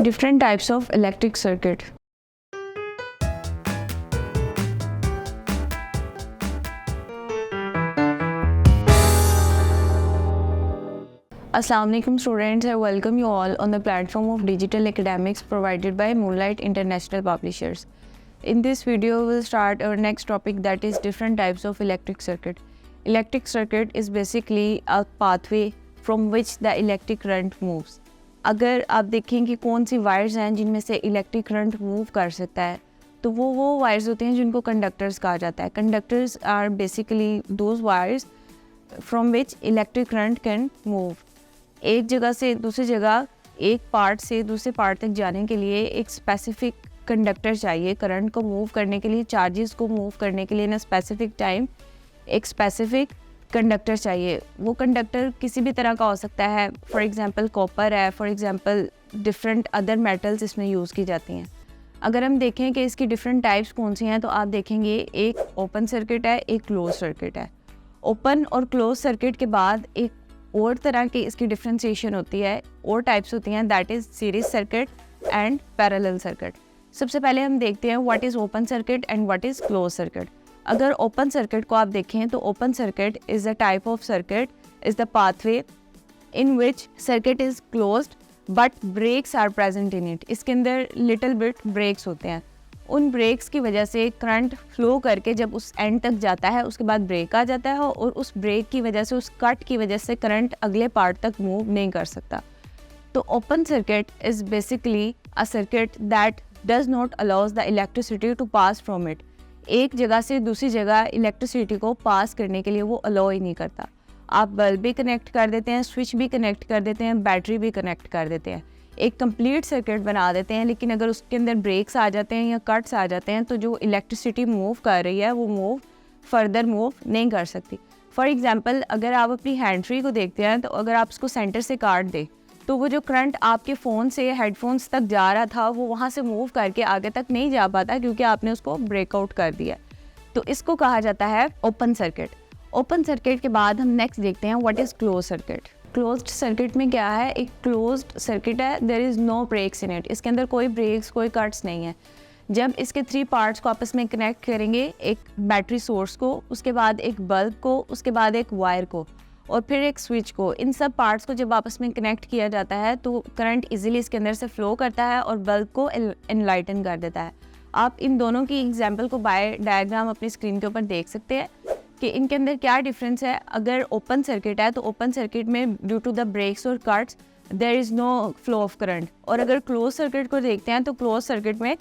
Different types of electric circuit. Assalamu alaikum students, I welcome you all on the platform of digital academics provided by Moonlight International Publishers. In this video, we'll start our next topic, that is different types of electric circuit. Electric circuit is basically a pathway from which the electric current moves. अगर आप देखें कि कौन सी wires हैं जिनमें से electric current move कर सकता है, तो वो वायर्स होते हैं जिनको कंडक्टर्स कहा जाता है. Conductors are basically those wires from which electric current can move. एक जगह से दूसरी जगह, एक पार्ट से दूसरे पार्ट तक जाने के लिए एक स्पेसिफिक कंडक्टर चाहिए. करंट को मूव करने के लिए, चार्जेस को मूव करने के लिए इन स्पेसिफिक टाइम एक स्पेसिफिक कंडक्टर चाहिए. वो कंडक्टर किसी भी तरह का हो सकता है. फॉर एग्जांपल कॉपर है, for example different other metals इसमें यूज़ की जाती हैं. अगर हम देखें कि इसकी डिफरेंट टाइप्स कौन सी हैं, तो आप देखेंगे एक ओपन सर्किट है, एक क्लोज सर्किट है. ओपन और क्लोज सर्किट के बाद एक और तरह की इसकी डिफ्रेंशिएशन होती है, और टाइप्स होती हैं, that is series circuit and parallel circuit. सबसे पहले हम देखते हैं what is open circuit and what is close circuit. अगर ओपन सर्किट को आप देखें तो open circuit is the type of circuit, is the pathway in which circuit is closed but breaks are present in it. इसके अंदर little bit breaks होते हैं. उन ब्रेक्स की वजह से करंट फ्लो करके जब उस एंड तक जाता है, उसके बाद ब्रेक आ जाता है, और उस ब्रेक की वजह से, उस कट की वजह से करंट अगले पार्ट तक मूव नहीं कर सकता. तो open circuit is basically a circuit that does not allows the electricity to pass from it. एक जगह से दूसरी जगह इलेक्ट्रिसिटी को पास करने के लिए वो अलाउ ही नहीं करता. आप बल्ब भी कनेक्ट कर देते हैं, स्विच भी कनेक्ट कर देते हैं, बैटरी भी कनेक्ट कर देते हैं, एक कंप्लीट सर्किट बना देते हैं, लेकिन अगर उसके अंदर ब्रेक्स आ जाते हैं या कट्स आ जाते हैं, तो जो इलेक्ट्रिसिटी मूव कर रही है वो फर्दर मूव नहीं कर सकती. फॉर एग्जांपल अगर आप अपनी हैंड फ्री को देखते हैं, तो अगर आप उसको सेंटर से काट दें, तो वो जो करंट आपके फ़ोन से हेडफोन्स तक जा रहा था, वो वहाँ से मूव करके आगे तक नहीं जा पाता, क्योंकि आपने उसको ब्रेकआउट कर दिया. तो इसको कहा जाता है ओपन सर्किट. ओपन सर्किट के बाद हम नेक्स्ट देखते हैं what is close circuit. Closed circuit में क्या है, एक क्लोज्ड सर्किट है, there is no breaks in it. इसके अंदर कोई ब्रेक्स, कोई कट्स नहीं है. जब इसके 3 पार्ट्स को आपस में कनेक्ट करेंगे, एक बैटरी सोर्स को, उसके बाद एक बल्ब को, उसके बाद एक वायर को, और फिर एक स्विच को, इन सब पार्ट्स को जब आपस में कनेक्ट किया जाता है, तो करंट इजीली इसके अंदर से फ्लो करता है और बल्ब को एनलाइटन कर देता है. आप इन दोनों की एग्जांपल को बाय डायग्राम अपनी स्क्रीन के ऊपर देख सकते हैं कि इनके अंदर क्या डिफरेंस है. अगर ओपन सर्किट है, तो ओपन सर्किट में ड्यू टू द ब्रेक्स और cuts there is no flow of current. और अगर क्लोज सर्किट को देखते हैं, तो क्लोज सर्किट में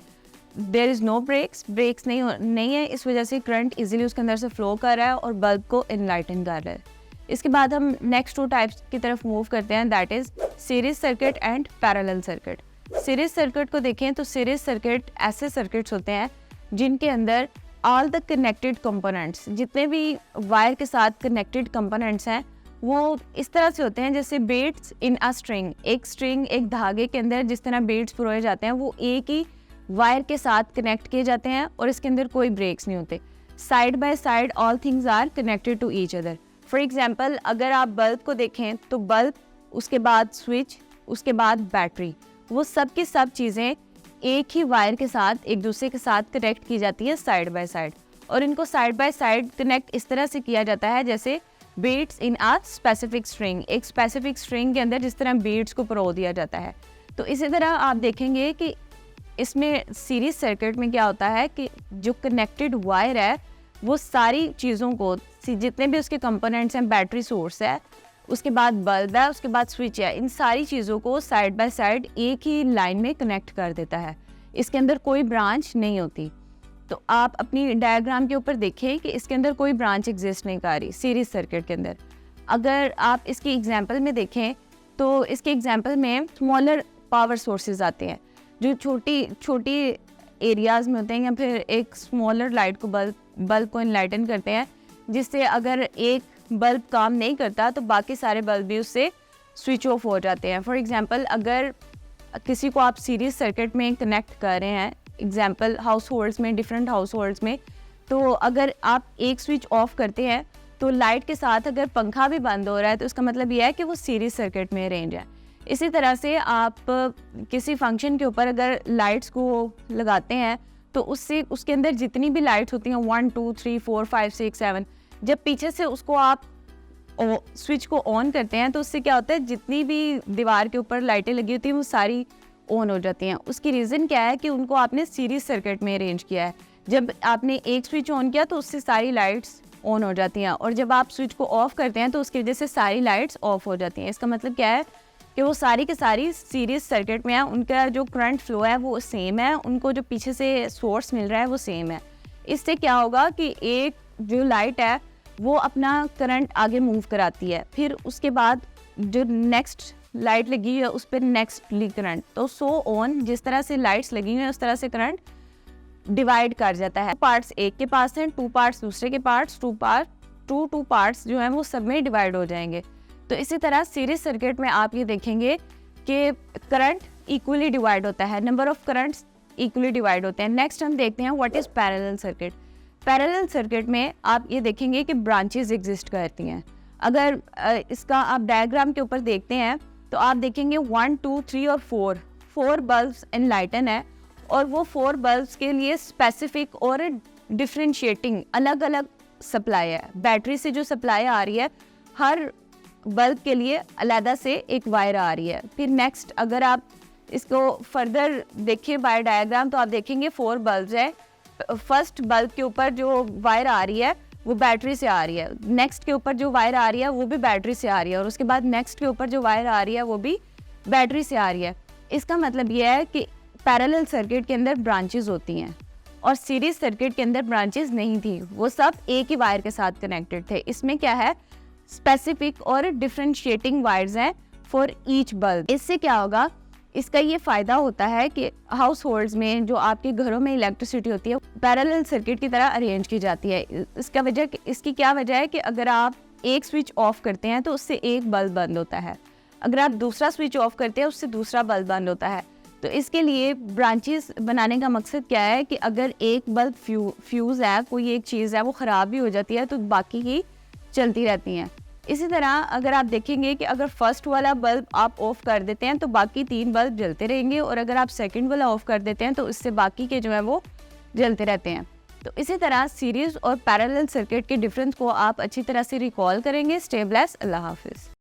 देयर इज़ नो ब्रेक्स नहीं है. इस वजह से करंट इजीली उसके अंदर से फ्लो कर रहा है और बल्ब को एनलाइटन कर रहा है. इसके बाद हम नेक्स्ट 2 टाइप्स की तरफ मूव करते हैं, that is series circuit and parallel circuit. Series circuit को देखें तो सीरीज सर्किट ऐसे सर्किट्स होते हैं जिनके अंदर ऑल द कनेक्टेड कंपोनेंट्स, जितने भी वायर के साथ कनेक्टेड कंपोनेंट्स हैं, वो इस तरह से होते हैं जैसे बीड्स इन अ स्ट्रिंग. एक धागे के अंदर जिस तरह बीड्स पिरोए जाते हैं, वो एक ही वायर के साथ कनेक्ट किए जाते हैं और इसके अंदर कोई ब्रेक्स नहीं होते. Side by side all things are connected to each other. For example अगर आप बल्ब को देखें, तो बल्ब, उसके बाद स्विच, उसके बाद बैटरी, वो सब की सब चीज़ें एक ही वायर के साथ एक दूसरे के साथ कनेक्ट की जाती है साइड बाय साइड. और इनको साइड बाय साइड कनेक्ट इस तरह से किया जाता है जैसे बीड्स इन आ स्पेसिफिक स्ट्रिंग. एक स्पेसिफिक स्ट्रिंग के अंदर जिस तरह बीड्स को पिरो दिया जाता है. तो इसी तरह आप देखेंगे कि इसमें सीरीज सर्किट में क्या होता है कि जो कनेक्टेड वायर है, वो सारी चीज़ों को, जितने भी उसके कंपोनेंट्स हैं, बैटरी सोर्स है, उसके बाद बल्ब है, उसके बाद स्विच है, इन सारी चीज़ों को साइड बाय साइड एक ही लाइन में कनेक्ट कर देता है. इसके अंदर कोई ब्रांच नहीं होती. तो आप अपनी डायग्राम के ऊपर देखें कि इसके अंदर कोई ब्रांच एग्जिस्ट नहीं कर रही सीरीज सर्किट के अंदर. अगर आप इसकी एग्जांपल में देखें, तो इसके एग्जांपल में स्मॉलर पावर सोर्सेज आते हैं जो छोटी एरियाज़ में होते हैं, या फिर एक स्मॉलर लाइट को बल्ब को एनलाइटन करते हैं, जिससे अगर एक बल्ब काम नहीं करता तो बाकी सारे बल्ब भी उससे स्विच ऑफ हो जाते हैं. फॉर एग्जांपल अगर किसी को आप सीरीज सर्किट में कनेक्ट कर रहे हैं, एग्जांपल हाउस होल्ड्स में, डिफरेंट हाउस होल्ड्स में, तो अगर आप एक स्विच ऑफ करते हैं, तो लाइट के साथ अगर पंखा भी बंद हो रहा है, तो इसका मतलब यह है कि वो सीरीज सर्किट में अरेंज है. इसी तरह से आप किसी फंक्शन के ऊपर अगर लाइट्स को लगाते हैं तो उससे उसके अंदर जितनी भी लाइट्स होती हैं 1 2 3 4 5 6 7, जब पीछे से उसको आप स्विच को ऑन करते हैं तो उससे क्या होता है, जितनी भी दीवार के ऊपर लाइटें लगी होती हैं वो सारी ऑन हो जाती हैं। उसकी रीज़न क्या है कि उनको आपने सीरीज सर्किट में अरेंज किया है। जब आपने एक स्विच ऑन किया तो उससे सारी लाइट्स ऑन हो जाती हैं, और जब आप स्विच को ऑफ करते हैं तो उसकी वजह से सारी लाइट्स ऑफ हो जाती हैं। इसका मतलब क्या है कि वो सारी के सारी सीरीज सर्किट में है, उनका जो करंट फ्लो है वो सेम है, उनको जो पीछे से सोर्स मिल रहा है वो सेम है। इससे क्या होगा कि एक जो लाइट है वो अपना करंट आगे मूव कराती है, फिर उसके बाद जो नेक्स्ट लाइट लगी है उस पर नेक्स्टली करंट, तो सो ऑन जिस तरह से लाइट्स लगी हुई हैं उस तरह से करंट डिवाइड कर जाता है। पार्ट्स एक के पास हैं, 2 पार्ट्स दूसरे के पार्ट्स, 2 पार्ट्स जो हैं वो सब में डिवाइड हो जाएंगे। तो इसी तरह सीरीज सर्किट में आप ये देखेंगे कि करंट इक्वली डिवाइड होता है, number of currents equally divide होते हैं। नेक्स्ट हम देखते हैं what is parallel circuit. Parallel circuit में आप ये देखेंगे कि ब्रांचेस एग्जिस्ट करती हैं। अगर इसका आप डायग्राम के ऊपर देखते हैं तो आप देखेंगे 1 2 3 और 4 बल्ब्स एनलाइटन है, और वो 4 बल्ब्स के लिए स्पेसिफिक और डिफ्रेंशिएटिंग अलग अलग सप्लाई है। बैटरी से जो सप्लाई आ रही है हर बल्ब के लिए अलहदा से एक वायर आ रही है। फिर नेक्स्ट अगर आप इसको फर्दर देखिए बाय डायग्राम तो आप देखेंगे 4 बल्ब्स है। फर्स्ट बल्ब के ऊपर जो वायर आ रही है वो बैटरी से आ रही है, नेक्स्ट के ऊपर जो वायर आ रही है वो भी बैटरी से आ रही है, और उसके बाद नेक्स्ट के ऊपर जो वायर आ रही है वो भी बैटरी से आ रही है। इसका मतलब ये है कि पैरेलल सर्किट के अंदर ब्रांचेस होती हैं और सीरीज सर्किट के अंदर ब्रांचेस नहीं थी, वो सब एक ही वायर के साथ कनेक्टेड थे। इसमें क्या है, स्पेसिफिक और डिफरेंशिएटिंग वायर्स हैं फॉर ईच बल्ब। इससे क्या होगा, इसका ये फ़ायदा होता है कि हाउस होल्ड्स में जो आपके घरों में इलेक्ट्रिसिटी होती है पैरेलल सर्किट की तरह अरेंज की जाती है। इसकी क्या वजह है कि अगर आप एक स्विच ऑफ करते हैं तो उससे एक बल्ब बंद होता है, अगर आप दूसरा स्विच ऑफ करते हैं उससे दूसरा बल्ब बंद होता है। तो इसके लिए ब्रांचेस बनाने का मकसद क्या है कि अगर एक बल्ब फ्यूज़ है, कोई एक चीज़ है वो ख़राब भी हो जाती है तो बाकी की चलती रहती हैं। इसी तरह अगर आप देखेंगे कि अगर फर्स्ट वाला बल्ब आप ऑफ कर देते हैं तो बाकी 3 बल्ब जलते रहेंगे, और अगर आप सेकंड वाला ऑफ कर देते हैं तो इससे बाकी के जो है वो जलते रहते हैं। तो इसी तरह सीरीज और पैरेलल सर्किट के डिफरेंस को आप अच्छी तरह से रिकॉल करेंगे। स्टे ब्लेस्ड, अल्लाह हाफिज़।